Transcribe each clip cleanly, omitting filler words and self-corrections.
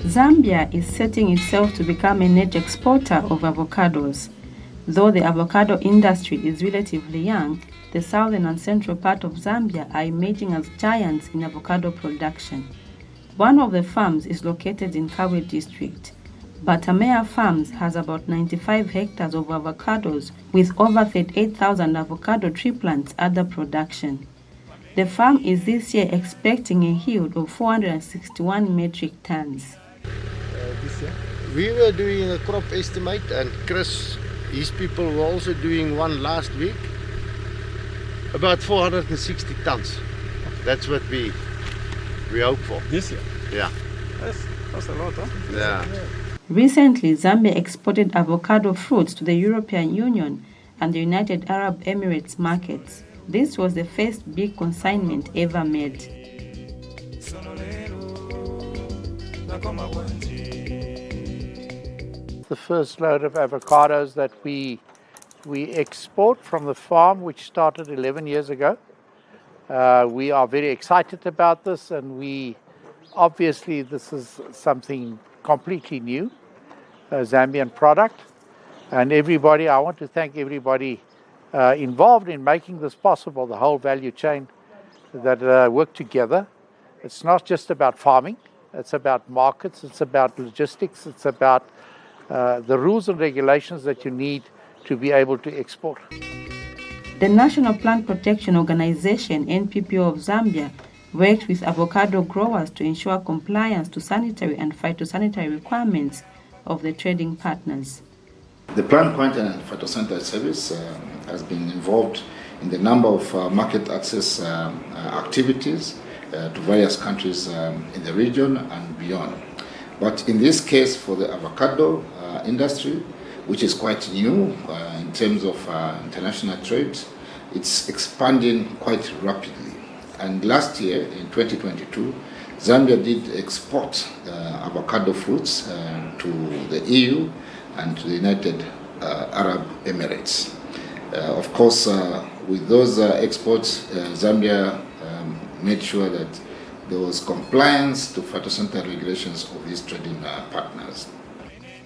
Zambia is setting itself to become a net exporter of avocados. Though the avocado industry is relatively young, the southern and central part of Zambia are emerging as giants in avocado production. One of the farms is located in Kawe district. Batamea Farms has about 95 hectares of avocados with over 38,000 avocado tree plants under production. The farm is this year expecting a yield of 461 metric tons. This year? We were doing a crop estimate, and Chris, his people were also doing one last week. About 460 tons. That's what we hope for. This year? Yeah. That's a lot, huh? Yeah. Recently, Zambia exported avocado fruits to the European Union and the United Arab Emirates markets. This was the first big consignment ever made. The first load of avocados that we export from the farm, which started 11 years ago. We are very excited about this, and obviously this is something completely new, a Zambian product. And I want to thank everybody involved in making this possible, the whole value chain that work together. It's not just about farming, it's about markets, it's about logistics, it's about the rules and regulations that you need to be able to export. The National Plant Protection Organization, NPPO of Zambia, worked with avocado growers to ensure compliance to sanitary and phytosanitary requirements of the trading partners. The Plant Quarantine and Phytosanitary Service has been involved in the number of market access activities to various countries in the region and beyond. But in this case, for the avocado industry, which is quite new in terms of international trade, it's expanding quite rapidly. And last year, in 2022, Zambia did export avocado fruits to the EU and to the United Arab Emirates. Of course, with those exports, Zambia made sure that there was compliance to phytosanitary regulations of these trading partners.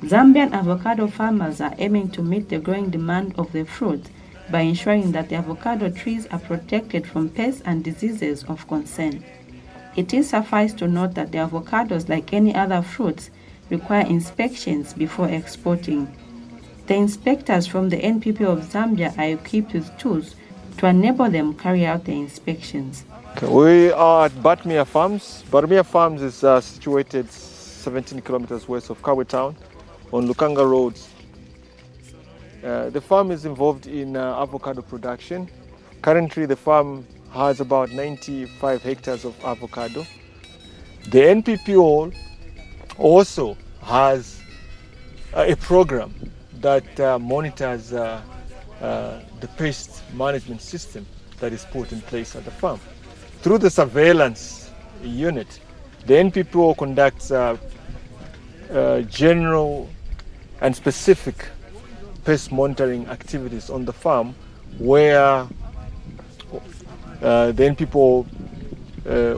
Zambian avocado farmers are aiming to meet the growing demand of the fruit by ensuring that the avocado trees are protected from pests and diseases of concern. It is suffice to note that the avocados, like any other fruits, require inspections before exporting. The inspectors from the NPP of Zambia are equipped with tools to enable them carry out the inspections. We are at Batamea Farms. Batamea Farms is situated 17 kilometers west of Kawe town on Lukanga Road. The farm is involved in avocado production. Currently, the farm has about 95 hectares of avocado. The NPPO also has a program that monitors the pest management system that is put in place at the farm. Through the surveillance unit, the NPPO conducts general and specific pest monitoring activities on the farm, where the NPPO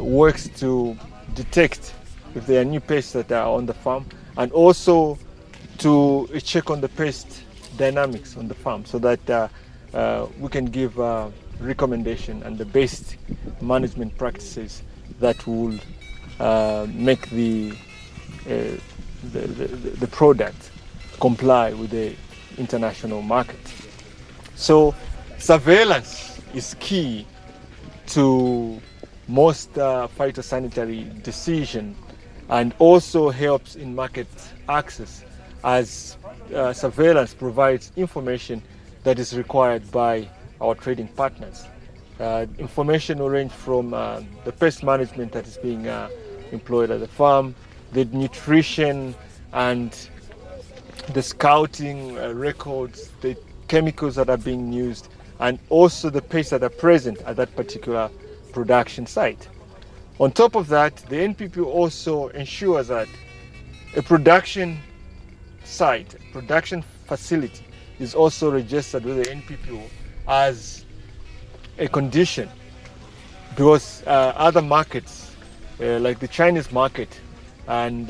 works to detect if there are new pests that are on the farm, and also to check on the pest dynamics on the farm, so that we can give recommendation and the best management practices that will make the product comply with the international market. So surveillance is key to most phytosanitary decision, and also helps in market access, as surveillance provides information that is required by our trading partners. Information will range from the pest management that is being employed at the farm, the nutrition and the scouting records, the chemicals that are being used, and also the pests that are present at that particular production site. On top of that, the NPP also ensures that a production site, production facility, is also registered with the NPPO as a condition, because other markets, like the Chinese market, and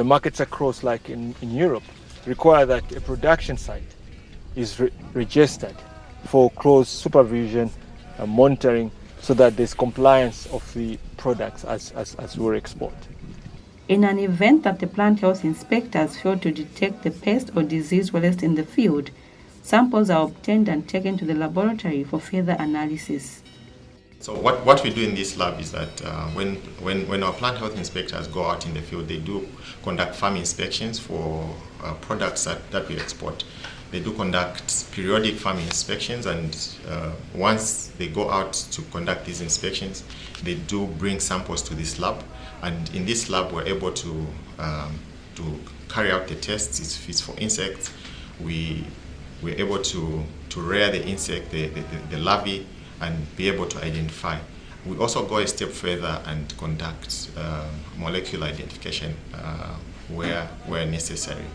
markets across, like in Europe, require that a production site is registered for close supervision and monitoring, so that there's compliance of the products as we export. In an event that the plant health inspectors fail to detect the pest or disease whilst in the field, samples are obtained and taken to the laboratory for further analysis. So what we do in this lab is that when our plant health inspectors go out in the field, they do conduct farm inspections for products that we export. They do conduct periodic farm inspections, and once they go out to conduct these inspections, they do bring samples to this lab. And in this lab, we're able to carry out the tests. If it's for insects, we're able to rear the insect, the larvae, and be able to identify. We also go a step further and conduct molecular identification where necessary.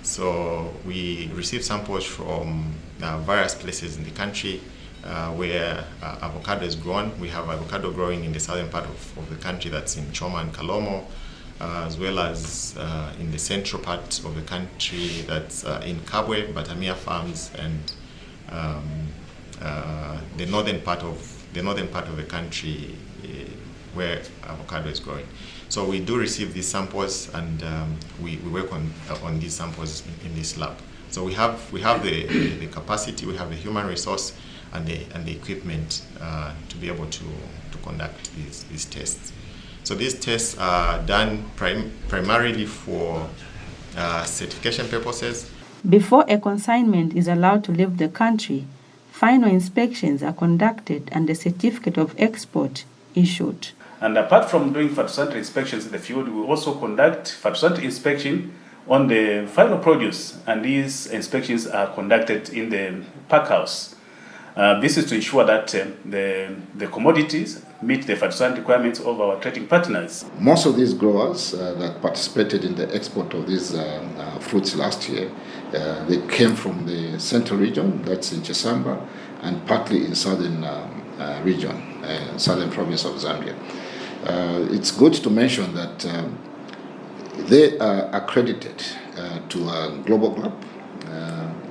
So we receive samples from various places in the country where avocado is grown. We have avocado growing in the southern part of the country, that's in Choma and Kalomo, as well as in the central part of the country, that's in Kabwe, Batamia Farms, and the northern part of the country where avocado is growing. So we do receive these samples, and we work on these samples in this lab. So we have the capacity, we have the human resource, and the equipment to be able to conduct these tests. So these tests are done primarily for certification purposes. Before a consignment is allowed to leave the country, final inspections are conducted and a certificate of export issued. And apart from doing phytosanitary inspections in the field, we also conduct phytosanitary inspection on the final produce, and these inspections are conducted in the pack house. This is to ensure that the commodities meet the phytosanitary requirements of our trading partners. Most of these growers that participated in the export of these fruits last year, they came from the central region, that's in Chisamba, and partly in southern region, southern province of Zambia. It's good to mention that they are accredited to a global club,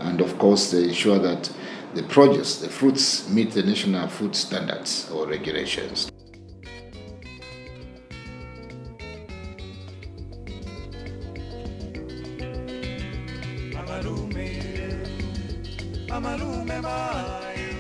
and of course they ensure that the produce, the fruits, meet the national food standards or regulations. Amalume, amalume,